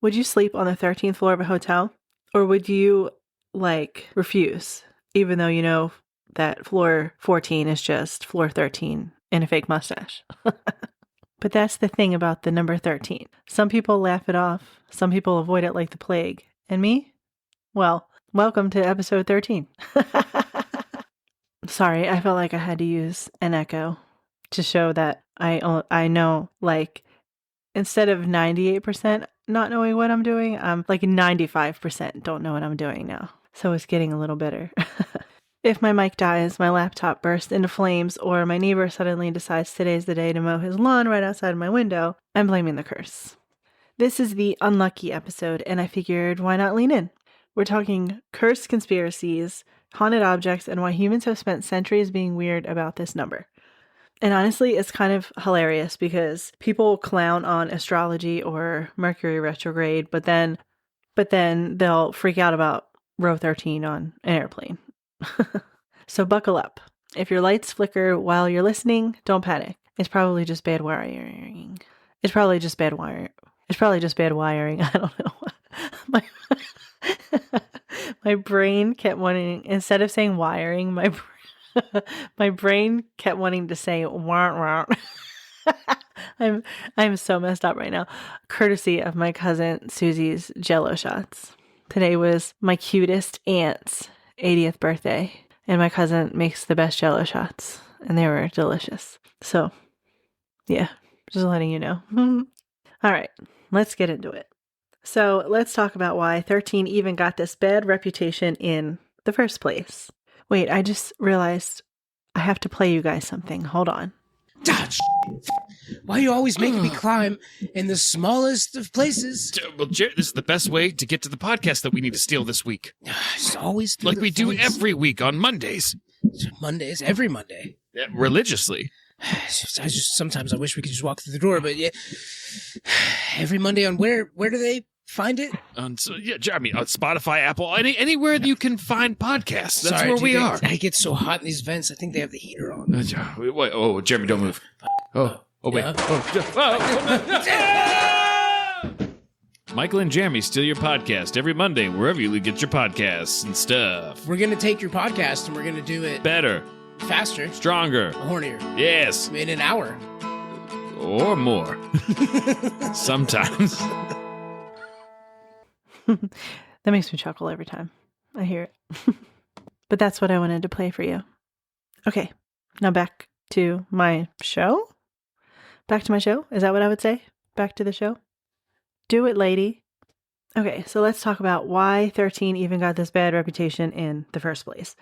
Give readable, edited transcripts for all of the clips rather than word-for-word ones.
Would you sleep on the 13th floor of a hotel? Or would you, refuse, even though you know that floor 14 is just floor 13 in a fake mustache? But that's the thing about the number 13. Some people laugh it off. Some people avoid it like the plague. And me? Well, welcome to episode 13. Sorry, I felt like I had to use an echo to show that I know, instead of 98% not knowing what I'm doing, I'm 95% don't know what I'm doing now. So it's getting a little better. If my mic dies, my laptop bursts into flames, or my neighbor suddenly decides today's the day to mow his lawn right outside my window, I'm blaming the curse. This is the unlucky episode, and I figured why not lean in? We're talking cursed conspiracies, haunted objects, and why humans have spent centuries being weird about this number. And honestly, it's kind of hilarious because people clown on astrology or Mercury retrograde, but then they'll freak out about row 13 on an airplane. So buckle up. If your lights flicker while you're listening, don't panic. It's probably just bad wiring. I don't know. My brain kept wanting, instead of saying wiring, my brain kept wanting to say wah. I'm so messed up right now. Courtesy of my cousin Susie's Jello shots. Today was my cutest aunt's 80th birthday, and my cousin makes the best Jello shots, and they were delicious. So, yeah, just letting you know. All right, let's get into it. So let's talk about why 13 even got this bad reputation in the first place. Wait, I just realized I have to play you guys something. Hold on. Why are you always making me climb in the smallest of places? Well, Jared, this is the best way to get to the podcast that we need to steal this week. It's always Like we do every week on Mondays. Mondays, every Monday. Yeah, religiously. Sometimes I wish we could just walk through the door, but yeah. Every Monday on where do they find it? On Spotify, Apple, anywhere that you can find podcasts. That's where we are. I get so hot in these vents. I think they have the heater on. Wait, oh, Jeremy, don't move. Wait. Yeah. Michael and Jeremy steal your podcast every Monday, wherever you get your podcasts and stuff. We're going to take your podcast and we're going to do it better, faster, stronger, hornier. Yes. In an hour. Or more. Sometimes. That makes me chuckle every time I hear it. But that's what I wanted to play for you. Okay, now back to my show? Back to my show? Is that what I would say? Back to the show? Do it, lady. Okay, so let's talk about why 13 even got this bad reputation in the first place.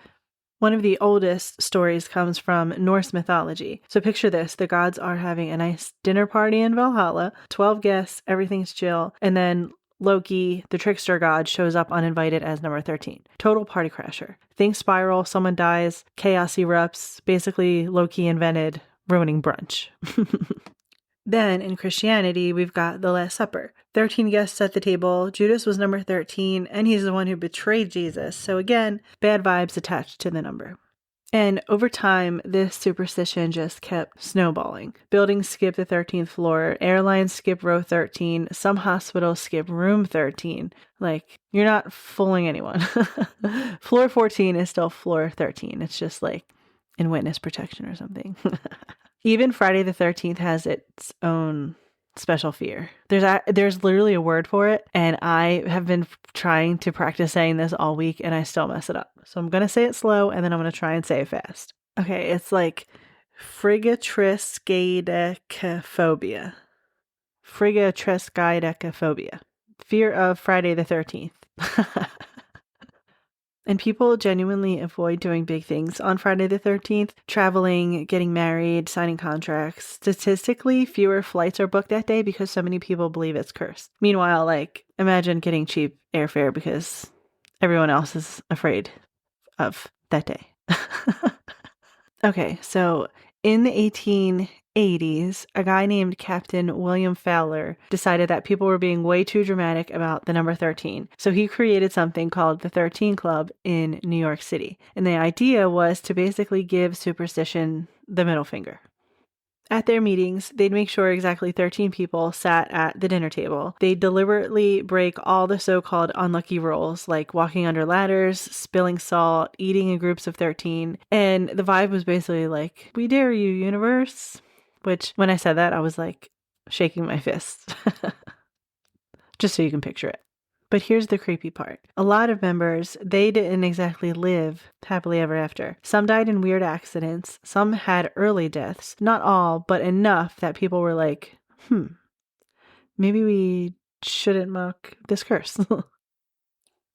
One of the oldest stories comes from Norse mythology. So picture this, the gods are having a nice dinner party in Valhalla, 12 guests, everything's chill, and then Loki, the trickster god, shows up uninvited as number 13. Total party crasher. Things spiral, someone dies, chaos erupts. Basically, Loki invented ruining brunch. Then, in Christianity, we've got the Last Supper. 13 guests at the table. Judas was number 13, and he's the one who betrayed Jesus. So again, bad vibes attached to the number. And over time, this superstition just kept snowballing. Buildings skip the 13th floor. Airlines skip row 13. Some hospitals skip room 13. You're not fooling anyone. Floor 14 is still floor 13. It's just in witness protection or something. Even Friday the 13th has its own special fear. There's literally a word for it, and I have been trying to practice saying this all week, and I still mess it up. So I'm going to say it slow, and then I'm going to try and say it fast. Okay, it's frigatriscaedecaphobia. Frigatriscaedecaphobia. Fear of Friday the 13th. And people genuinely avoid doing big things on Friday the 13th, traveling, getting married, signing contracts. Statistically, fewer flights are booked that day because so many people believe it's cursed. Meanwhile, imagine getting cheap airfare because everyone else is afraid of that day. Okay, so in the 1880s, a guy named Captain William Fowler decided that people were being way too dramatic about the number 13. So he created something called the 13 Club in New York City. And the idea was to basically give superstition the middle finger. At their meetings, they'd make sure exactly 13 people sat at the dinner table. They'd deliberately break all the so-called unlucky rules, like walking under ladders, spilling salt, eating in groups of 13. And the vibe was basically like, we dare you, universe. Which, when I said that, I was like shaking my fist. Just so you can picture it. But here's the creepy part. A lot of members, they didn't exactly live happily ever after. Some died in weird accidents. Some had early deaths. Not all, but enough that people were like, maybe we shouldn't mock this curse.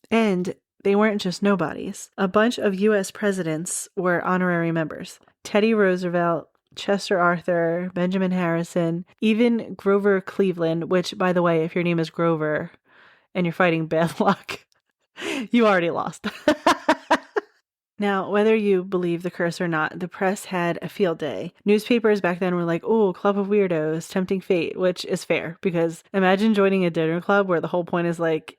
And they weren't just nobodies. A bunch of U.S. presidents were honorary members. Teddy Roosevelt, Chester Arthur, Benjamin Harrison, even Grover Cleveland, which, by the way, if your name is Grover and you're fighting bad luck, you already lost. Now, whether you believe the curse or not, the press had a field day. Newspapers back then were like, oh, club of weirdos, tempting fate, which is fair, because imagine joining a dinner club where the whole point is like,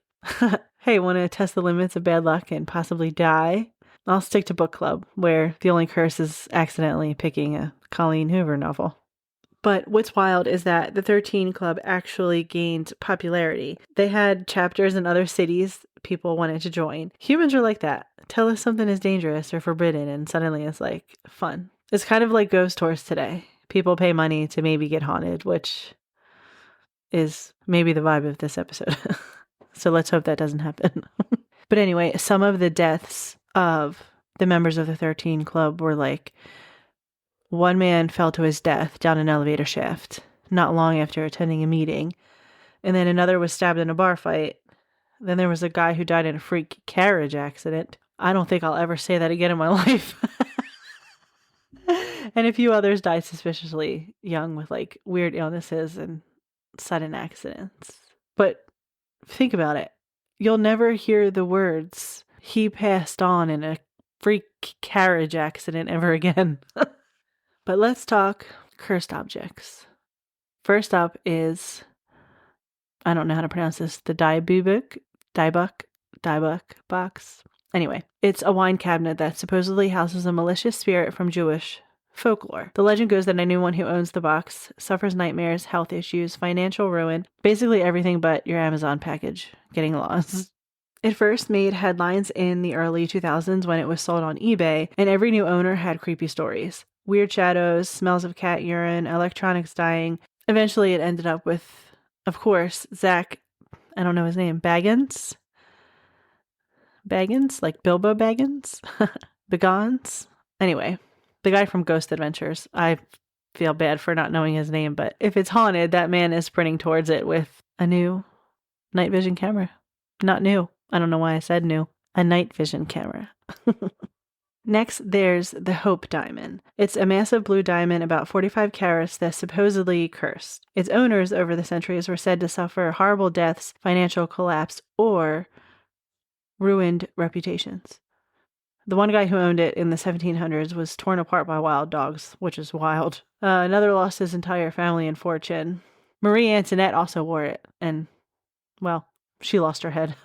hey, want to test the limits of bad luck and possibly die? I'll stick to book club, where the only curse is accidentally picking a Colleen Hoover novel. But what's wild is that the 13 Club actually gained popularity. They had chapters in other cities people wanted to join. Humans are like that. Tell us something is dangerous or forbidden, and suddenly it's like fun. It's kind of like ghost tours today. People pay money to maybe get haunted, which is maybe the vibe of this episode. So let's hope that doesn't happen. But anyway, some of the deaths of the members of the 13 Club were like, one man fell to his death down an elevator shaft not long after attending a meeting. And then another was stabbed in a bar fight. Then there was a guy who died in a freak carriage accident. I don't think I'll ever say that again in my life. And a few others died suspiciously young with like weird illnesses and sudden accidents. But think about it. You'll never hear the words, he passed on in a freak carriage accident ever again. But let's talk cursed objects. First up is, I don't know how to pronounce this, the Diebuck box. Anyway, it's a wine cabinet that supposedly houses a malicious spirit from Jewish folklore. The legend goes that anyone who owns the box suffers nightmares, health issues, financial ruin, basically everything but your Amazon package getting lost. It first made headlines in the early 2000s when it was sold on eBay, and every new owner had creepy stories. Weird shadows, smells of cat urine, electronics dying. Eventually it ended up with, of course, Zach, I don't know his name, Baggins? Baggins? Like Bilbo Baggins? Bagans? Anyway, the guy from Ghost Adventures. I feel bad for not knowing his name, but if it's haunted, that man is sprinting towards it with a new night vision camera. Not new. I don't know why I said new. A night vision camera. Next, there's the Hope Diamond. It's a massive blue diamond about 45 carats that's supposedly cursed. Its owners over the centuries were said to suffer horrible deaths, financial collapse, or ruined reputations. The one guy who owned it in the 1700s was torn apart by wild dogs, which is wild. Another lost his entire family and fortune. Marie Antoinette also wore it, and, well, she lost her head.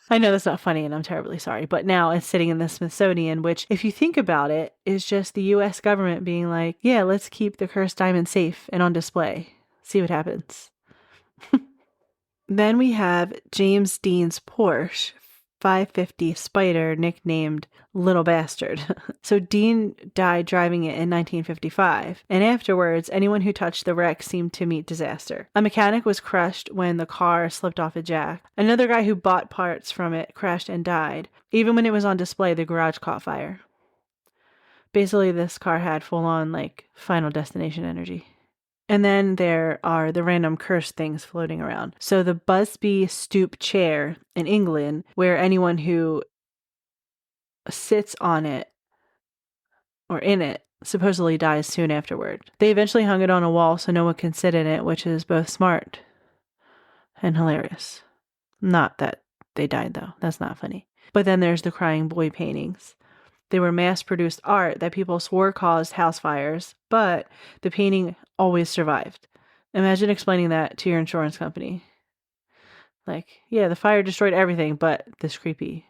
I know that's not funny and I'm terribly sorry, but now it's sitting in the Smithsonian, which, if you think about it, is just the U.S. government being like, yeah, let's keep the cursed diamond safe and on display. See what happens. Then we have James Dean's Porsche 550 Spider, nicknamed Little Bastard. So Dean died driving it in 1955, and afterwards, anyone who touched the wreck seemed to meet disaster. A mechanic was crushed when the car slipped off a jack. Another guy who bought parts from it crashed and died. Even when it was on display, the garage caught fire. Basically, this car had full-on, like, Final Destination energy. And then there are the random cursed things floating around. So the Busby stoop chair in England, where anyone who sits on it or in it supposedly dies soon afterward. They eventually hung it on a wall so no one can sit in it, which is both smart and hilarious. Not that they died, though. That's not funny. But then there's the crying boy paintings. They were mass-produced art that people swore caused house fires, but the painting always survived. Imagine explaining that to your insurance company. Like, yeah, the fire destroyed everything, but this creepy,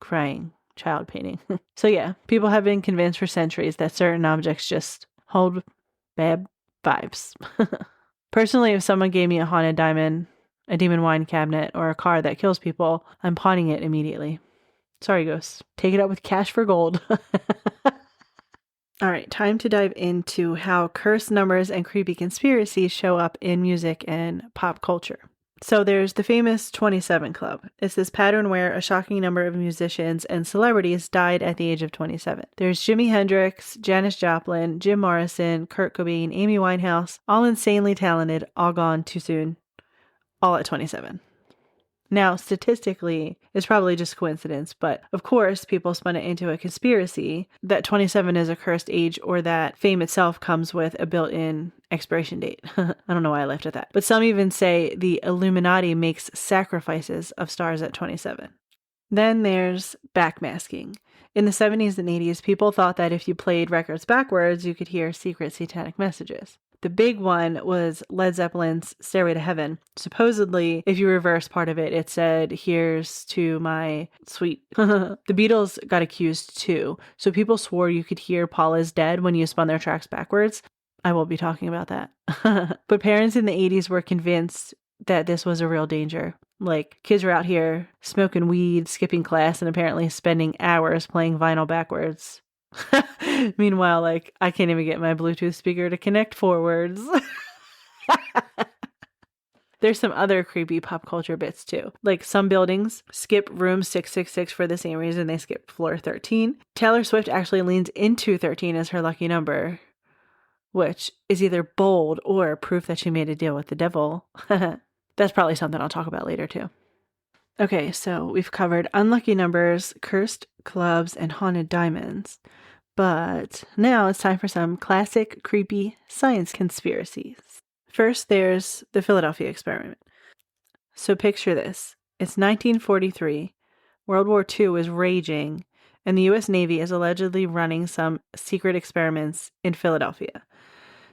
crying child painting. So yeah, people have been convinced for centuries that certain objects just hold bad vibes. Personally, if someone gave me a haunted diamond, a demon wine cabinet, or a car that kills people, I'm pawning it immediately. Sorry, ghosts. Take it out with cash for gold. All right, time to dive into how cursed numbers and creepy conspiracies show up in music and pop culture. So there's the famous 27 Club. It's this pattern where a shocking number of musicians and celebrities died at the age of 27. There's Jimi Hendrix, Janis Joplin, Jim Morrison, Kurt Cobain, Amy Winehouse, all insanely talented, all gone too soon, all at 27. Now, statistically, it's probably just coincidence, but of course, people spun it into a conspiracy that 27 is a cursed age or that fame itself comes with a built-in expiration date. I don't know why I left it at that. But some even say the Illuminati makes sacrifices of stars at 27. Then there's backmasking. In the 70s and 80s, people thought that if you played records backwards, you could hear secret satanic messages. The big one was Led Zeppelin's Stairway to Heaven. Supposedly, if you reverse part of it, it said, "Here's to my sweet." The Beatles got accused too. So people swore you could hear Paul is Dead when you spun their tracks backwards. I won't be talking about that. But parents in the 80s were convinced that this was a real danger. Like, kids were out here smoking weed, skipping class, and apparently spending hours playing vinyl backwards. Meanwhile, like, I can't even get my Bluetooth speaker to connect forwards. There's some other creepy pop culture bits too. Like, some buildings skip room 666 for the same reason they skip floor 13. Taylor Swift actually leans into 13 as her lucky number, which is either bold or proof that she made a deal with the devil. That's probably something I'll talk about later too. Okay, so we've covered unlucky numbers, cursed clubs, and haunted diamonds. But now it's time for some classic creepy science conspiracies. First, there's the Philadelphia experiment. So picture this. It's 1943. World War II is raging, and the U.S. Navy is allegedly running some secret experiments in Philadelphia.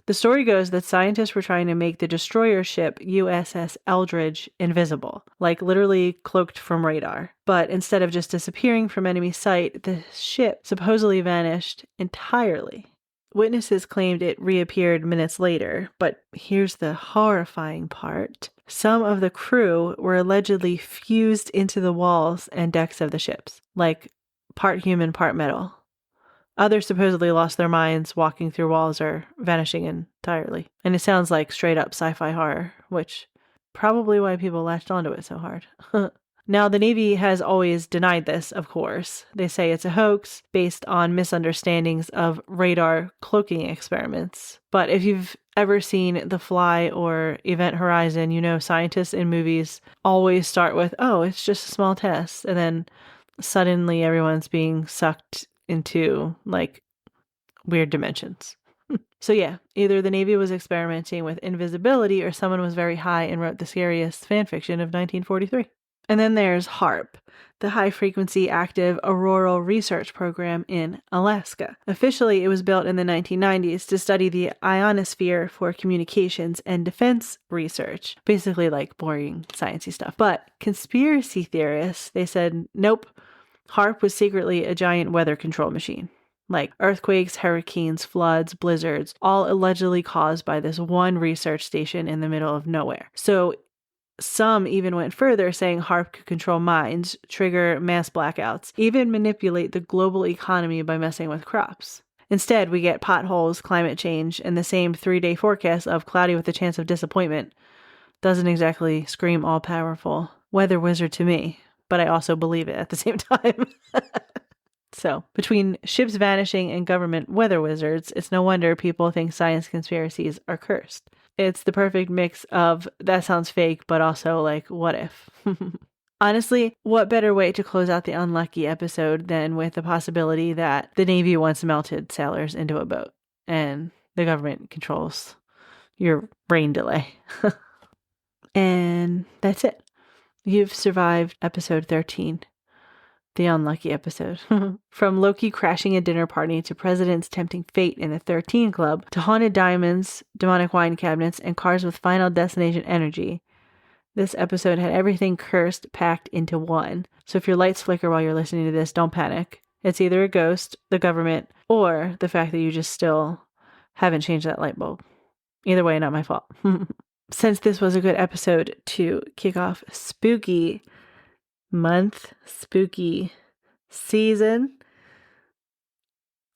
The story goes that scientists were trying to make the destroyer ship USS Eldridge invisible, like literally cloaked from radar. But instead of just disappearing from enemy sight, the ship supposedly vanished entirely. Witnesses claimed it reappeared minutes later, but here's the horrifying part. Some of the crew were allegedly fused into the walls and decks of the ships, like part human, part metal. Others supposedly lost their minds walking through walls or vanishing entirely. And it sounds like straight up sci-fi horror, which probably why people latched onto it so hard. Now, the Navy has always denied this, of course. They say it's a hoax based on misunderstandings of radar cloaking experiments. But if you've ever seen The Fly or Event Horizon, you know scientists in movies always start with, "Oh, it's just a small test." And then suddenly everyone's being sucked into, like, weird dimensions. So yeah, either the Navy was experimenting with invisibility or someone was very high and wrote the scariest fanfiction of 1943. And then there's HAARP, the High Frequency Active Auroral Research Program in Alaska. Officially, it was built in the 1990s to study the ionosphere for communications and defense research. Basically like boring sciencey stuff. But conspiracy theorists, they said, nope, HAARP was secretly a giant weather control machine. Like earthquakes, hurricanes, floods, blizzards, all allegedly caused by this one research station in the middle of nowhere. So some even went further, saying HAARP could control minds, trigger mass blackouts, even manipulate the global economy by messing with crops. Instead, we get potholes, climate change, and the same 3-day forecast of cloudy with a chance of disappointment. Doesn't exactly scream all-powerful weather wizard to me, but I also believe it at the same time. So, between ships vanishing and government weather wizards, it's no wonder people think science conspiracies are cursed. It's the perfect mix of, that sounds fake, but also like, what if? Honestly, what better way to close out the unlucky episode than with the possibility that the Navy once melted sailors into a boat and the government controls your rain delay. And that's it. You've survived episode 13. The unlucky episode. From Loki crashing a dinner party to presidents tempting fate in the 13 Club to haunted diamonds, demonic wine cabinets, and cars with Final Destination energy. This episode had everything cursed packed into one. So if your lights flicker while you're listening to this, don't panic. It's either a ghost, the government, or the fact that you just still haven't changed that light bulb. Either way, not my fault. Since this was a good episode to kick off spooky month, spooky season,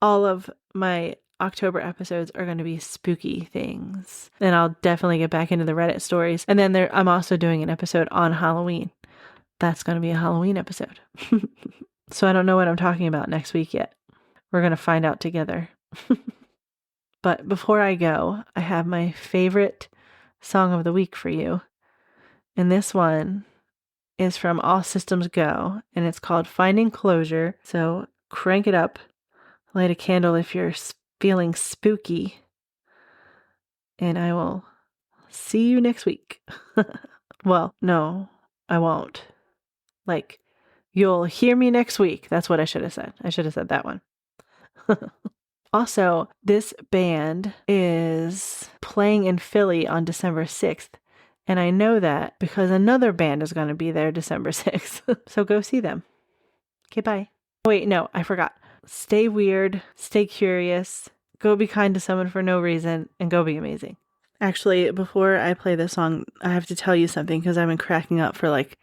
all of my October episodes are going to be spooky things. And I'll definitely get back into the Reddit stories. And then I'm also doing an episode on Halloween. That's going to be a Halloween episode. So I don't know what I'm talking about next week yet. We're going to find out together. But before I go, I have my favorite song of the week for you. And this one is from All Systems Go, and it's called Finding Closure. So crank it up, light a candle if you're feeling spooky, and I will see you next week. Well, no, I won't. Like, you'll hear me next week. That's what I should have said. I should have said that one. Also, this band is playing in Philly on December 6th. And I know that because another band is going to be there December 6th. So go see them. Okay, bye. Wait, no, I forgot. Stay weird, stay curious, go be kind to someone for no reason, and go be amazing. Actually, before I play this song, I have to tell you something because I've been cracking up for like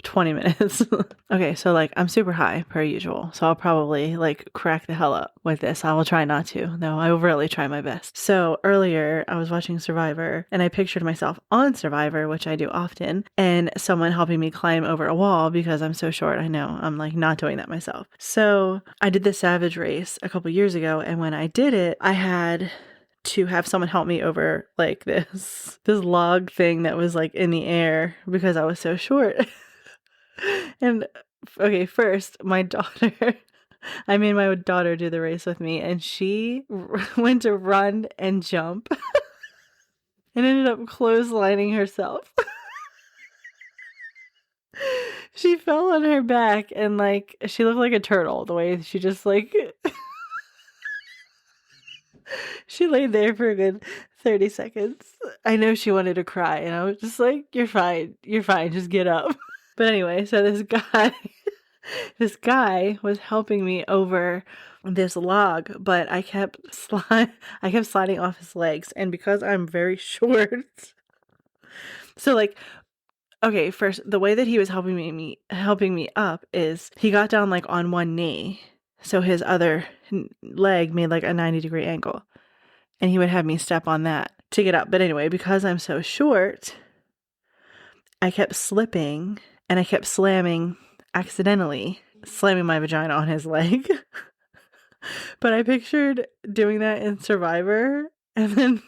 20 minutes. Okay, so like I'm super high per usual, so I'll probably like crack the hell up with this. I will try not to. No, I will really try my best. So earlier I was watching Survivor and I pictured myself on Survivor, which I do often, and someone helping me climb over a wall because I'm so short. I know I'm like not doing that myself. So I did the Savage Race a couple years ago, and when I did it, I had to have someone help me over like this log thing that was like in the air because I was so short. And okay, first I made my daughter do the race with me, and she went to run and jump and ended up clotheslining herself. She fell on her back and like she looked like a turtle the way she just like she laid there for a good 30 seconds. I know she wanted to cry, and I was just like, you're fine, just get up. But anyway, so this guy was helping me over this log, but I kept sliding off his legs, and because I'm very short, so like, okay, first the way that he was helping me up is he got down like on one knee, so his other leg made like a 90-degree angle, and he would have me step on that to get up. But anyway, because I'm so short, I kept slipping. And I kept accidentally slamming my vagina on his leg. But I pictured doing that in Survivor and then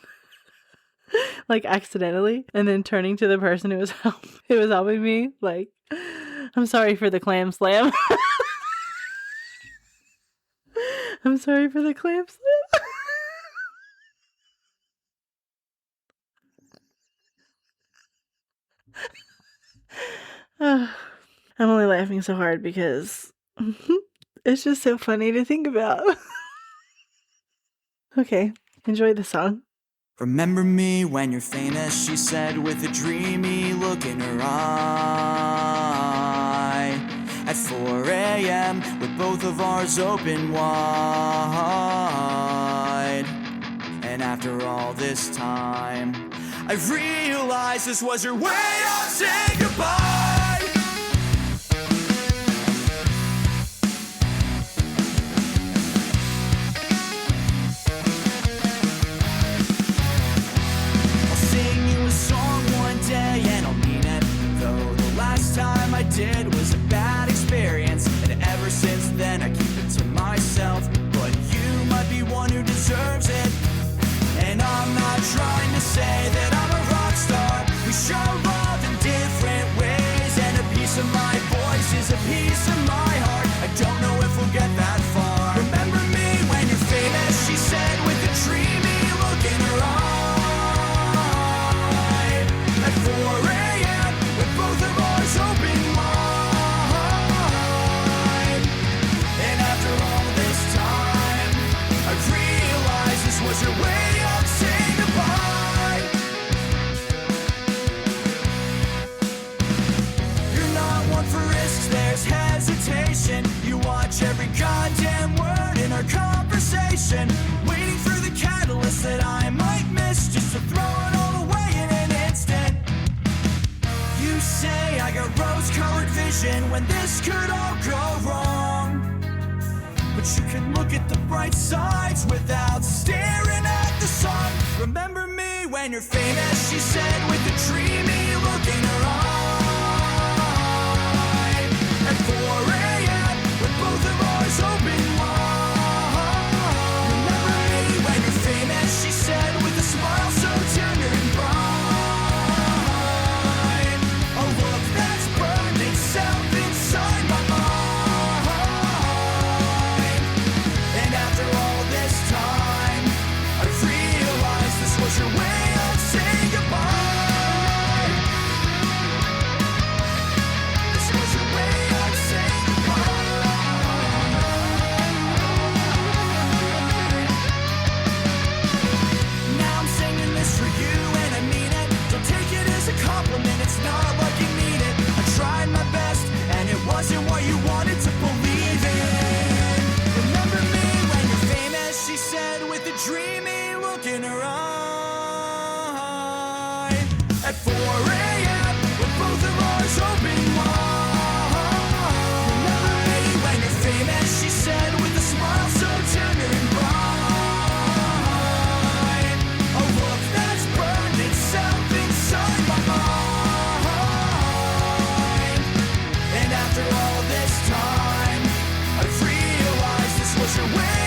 like accidentally, and then turning to the person who was helping me like, I'm sorry for the clam slam. I'm sorry for the clam slam. I'm only laughing so hard because it's just so funny to think about. Okay, enjoy the song. Remember me when you're famous, she said with a dreamy look in her eye. At 4 a.m. with both of ours open wide. And after all this time, I realized this was her way of saying goodbye. I'll sing you a song one day and I'll mean it, though the last time I did was a bad experience, and ever since then I keep it to myself. But you might be one who deserves it, and I'm not trying to say that I'm a rock star. We show love in different ways, and a piece of my voice is a piece of my heart. I don't know if we'll get that far. Remember me when you're famous, she said with a dreamy look in her eye. At 4 a.m. with both of ours open wide. And after all this time, I realized this was her way of saying goodbye. You're not one for risks, there's hesitation. You watch every goddamn word in our conversation, waiting for the catalyst list that I might miss just to throw it all away in an instant. You say I got rose-colored vision when this could all go wrong, but you can look at the bright sides without staring at the sun. Remember me when you're famous, she said with a dreamy look in her eye. At 4 a.m. with both of ours open wide. Remember me when you're famous, she said with a smile so tender and bright. A look that's burned itself inside my mind. And after all this time, I've realized this was your way of saying goodbye. This was your way of saying goodbye. Now I'm singing this for you and I mean it. Don't take it as a compliment, it's not like you need it. I tried my best and it wasn't what you wanted to believe in. Remember me when you're famous, she said with a dreamy look in her eye. At 4 a.m. with both of ours open wide. Remember me when you're famous, she said with a smile so tender and bright. A look that's burned itself inside my mind. And after all this time, I've realized this was your way